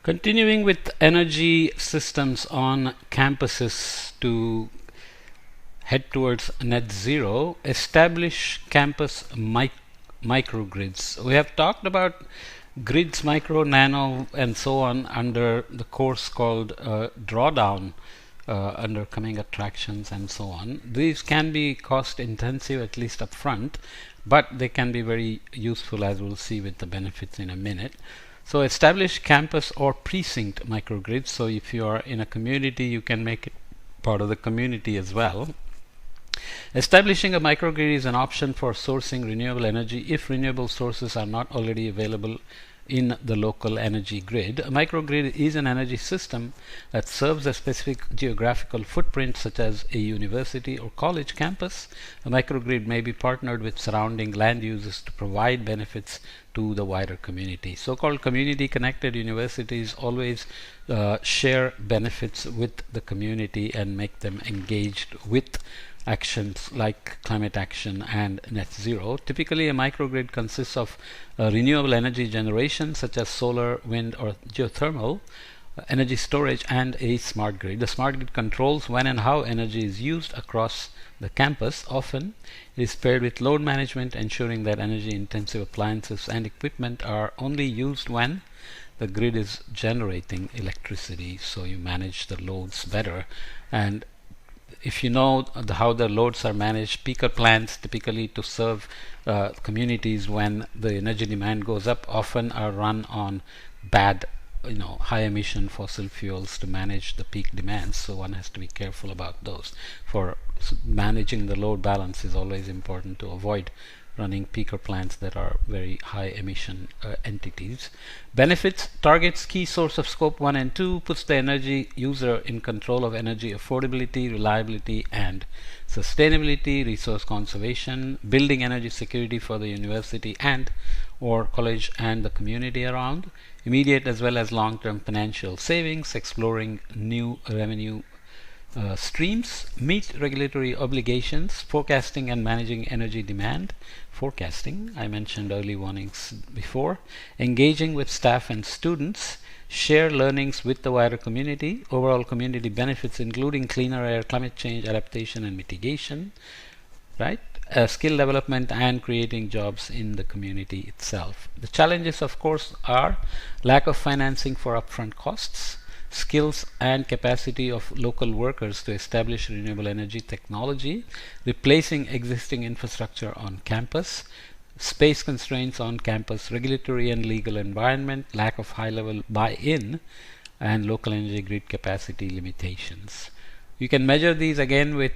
Continuing with energy systems on campuses to head towards net zero, establish campus microgrids. We have talked about grids, micro, nano, and so on under the course called Drawdown under coming attractions and so on. These can be cost intensive, at least upfront, but they can be very useful, as we'll see with the benefits in a minute. So establish campus or precinct microgrids. So if you are in a community, you can make it part of the community as well. Establishing a microgrid is an option for sourcing renewable energy if renewable sources are not already available in the local energy grid. A microgrid is an energy system that serves a specific geographical footprint, such as a university or college campus. A microgrid may be partnered with surrounding land uses to provide benefits to the wider community. So-called community connected universities always share benefits with the community and make them engaged with actions like climate action and net zero. Typically, a microgrid consists of renewable energy generation such as solar, wind, or geothermal, energy storage, and a smart grid. The smart grid controls when and how energy is used across the campus. Often, it is paired with load management, ensuring that energy-intensive appliances and equipment are only used when the grid is generating electricity, so you manage the loads better. And if you know how the loads are managed, peaker plants typically to serve communities when the energy demand goes up often are run on bad, high emission fossil fuels to manage the peak demands. So one has to be careful about those. For managing the load balance is always important to avoid running peaker plants that are very high emission entities. Benefits: targets key source of scope 1 and 2, puts the energy user in control of energy affordability, reliability, and sustainability, resource conservation, building energy security for the university and or college and the community around, immediate as well as long-term financial savings, exploring new revenue streams, meet regulatory obligations, forecasting and managing energy demand. Forecasting, I mentioned early warnings before. Engaging with staff and students, share learnings with the wider community, overall community benefits including cleaner air, climate change adaptation and mitigation, right? Skill development and creating jobs in the community itself. The challenges, of course, are lack of financing for upfront costs, skills and capacity of local workers to establish renewable energy technology, replacing existing infrastructure on campus, space constraints on campus, regulatory and legal environment, lack of high-level buy-in, and local energy grid capacity limitations. You can measure these again with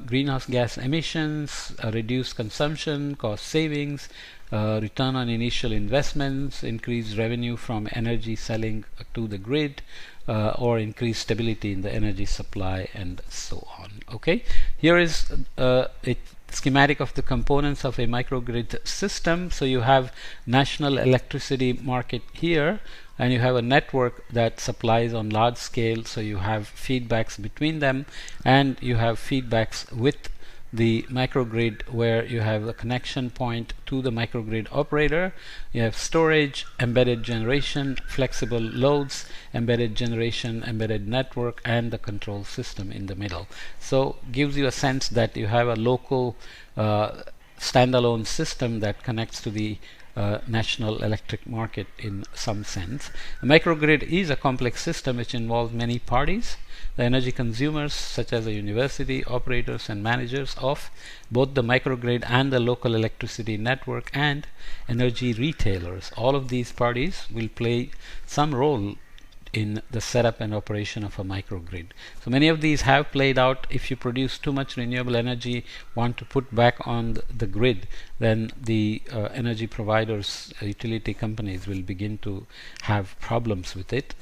greenhouse gas emissions, reduced consumption, cost savings, return on initial investments, increased revenue from energy selling to the grid, or increased stability in the energy supply, and so on. Okay, here is a schematic of the components of a microgrid system. So you have national electricity market here, and you have a network that supplies on large scale, so you have feedbacks between them, and you have feedbacks with the microgrid where you have a connection point to the microgrid operator. You have storage, embedded generation, flexible loads, embedded generation, embedded network, and the control system in the middle. So gives you a sense that you have a local standalone system that connects to the national electric market in some sense. A microgrid is a complex system which involves many parties. The energy consumers, such as the university, operators and managers of both the microgrid and the local electricity network, and energy retailers. All of these parties will play some role in the setup and operation of a microgrid. So many of these have played out. If you produce too much renewable energy, want to put back on the grid, then the energy providers, utility companies will begin to have problems with it.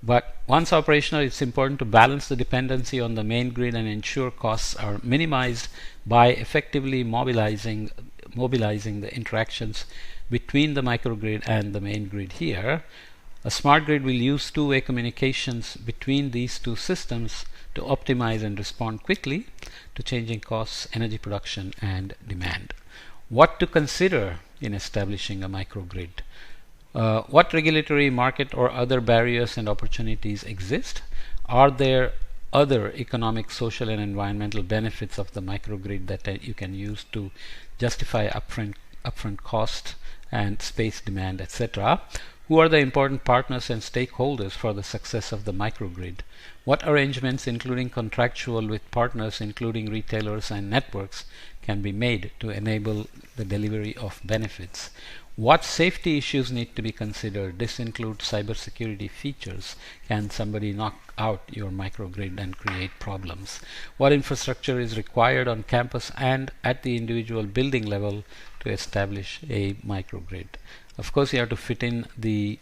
But once operational, it's important to balance the dependency on the main grid and ensure costs are minimized by effectively mobilizing the interactions between the microgrid and the main grid here. A smart grid will use two-way communications between these two systems to optimize and respond quickly to changing costs, energy production, and demand. What to consider in establishing a microgrid? What regulatory, market, or other barriers and opportunities exist? Are there other economic, social, and environmental benefits of the microgrid that you can use to justify upfront cost and space demand, etc.? Who are the important partners and stakeholders for the success of the microgrid? What arrangements, including contractual, with partners, including retailers and networks, can be made to enable the delivery of benefits? What safety issues need to be considered? This includes cybersecurity features. Can somebody knock out your microgrid and create problems? What infrastructure is required on campus and at the individual building level to establish a microgrid? Of course, you have to fit in the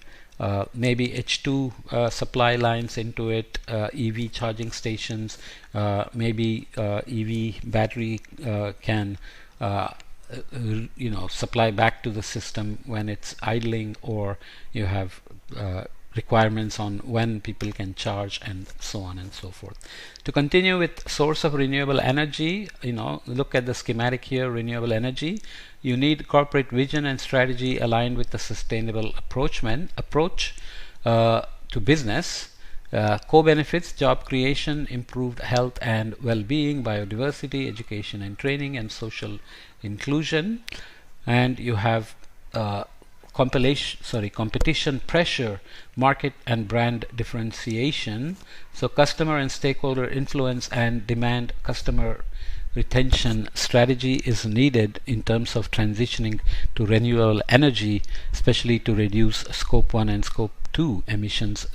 maybe H2 supply lines into it, EV charging stations, maybe EV battery can supply back to the system when it's idling, or you have requirements on when people can charge, and so on and so forth. To continue with source of renewable energy, look at the schematic here. Renewable energy, you need corporate vision and strategy aligned with the sustainable approach to business. Co-benefits: job creation, improved health and well-being, biodiversity, education and training, and social inclusion. And you have competition pressure, market and brand differentiation. So customer and stakeholder influence and demand customer retention strategy is needed in terms of transitioning to renewable energy, especially to reduce scope 1 and scope 2 emissions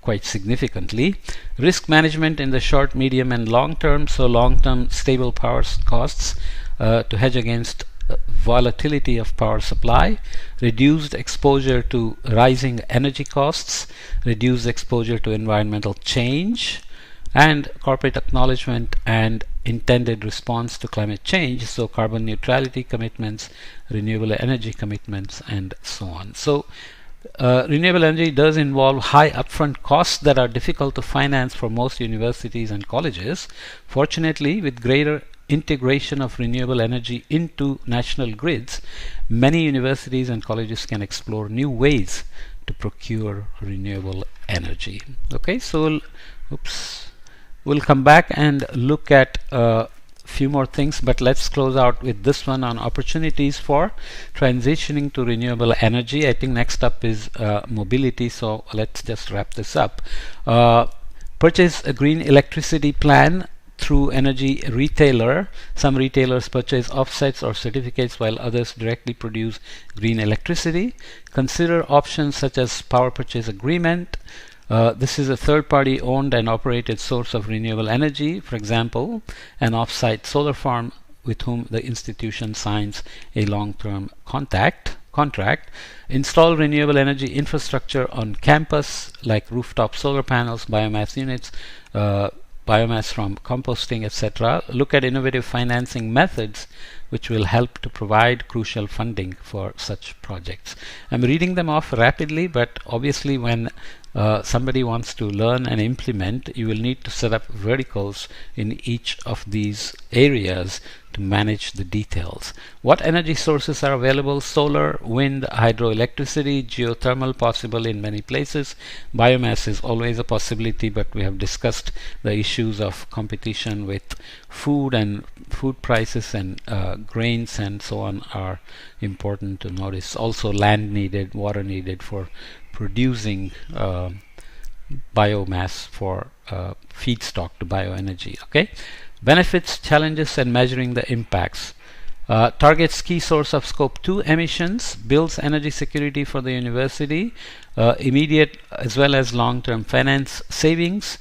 quite significantly. Risk management in the short, medium and long term, so long term stable power costs to hedge against volatility of power supply, reduced exposure to rising energy costs, reduced exposure to environmental change, and corporate acknowledgement and intended response to climate change, so carbon neutrality commitments, renewable energy commitments, and so on. So renewable energy does involve high upfront costs that are difficult to finance for most universities and colleges. Fortunately, with greater integration of renewable energy into national grids, many universities and colleges can explore new ways to procure renewable energy. Okay, so we'll come back and look at a few more things, but let's close out with this one on opportunities for transitioning to renewable energy. I think next up is mobility, so let's just wrap this up. Purchase a green electricity plan through energy retailer. Some retailers purchase offsets or certificates while others directly produce green electricity. Consider options such as power purchase agreement. This is a third-party owned and operated source of renewable energy, for example, an off-site solar farm with whom the institution signs a long-term contract. Install renewable energy infrastructure on campus like rooftop solar panels, biomass units, biomass from composting, etc. Look at innovative financing methods which will help to provide crucial funding for such projects. I'm reading them off rapidly, but obviously when somebody wants to learn and implement, you will need to set up verticals in each of these areas to manage the details. What energy sources are available? Solar, wind, hydroelectricity, geothermal possible in many places. Biomass is always a possibility, but we have discussed the issues of competition with food, and food prices and grains and so on are important to notice. Also land needed, water needed for producing biomass for feedstock to bioenergy. Okay, benefits, challenges, and measuring the impacts. Targets key source of scope 2 emissions, builds energy security for the university, immediate as well as long-term finance savings,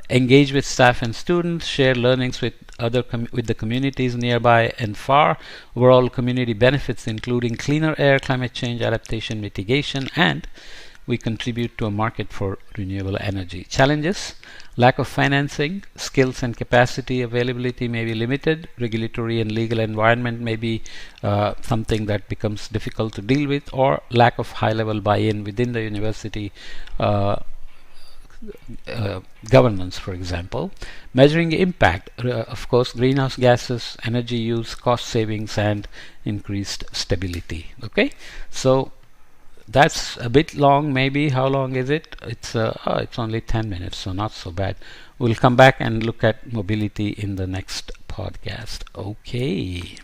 engage with staff and students, share learnings with the communities nearby and far, overall community benefits including cleaner air, climate change adaptation, mitigation, and we contribute to a market for renewable energy. Challenges: lack of financing, skills and capacity availability may be limited, regulatory and legal environment may be something that becomes difficult to deal with, or lack of high-level buy-in within the university governance, for example. Measuring impact, of course, greenhouse gases, energy use, cost savings, and increased stability. Okay, so that's a bit long, maybe. How long is it? It's only 10 minutes, so not so bad. We'll come back and look at mobility in the next podcast. Okay.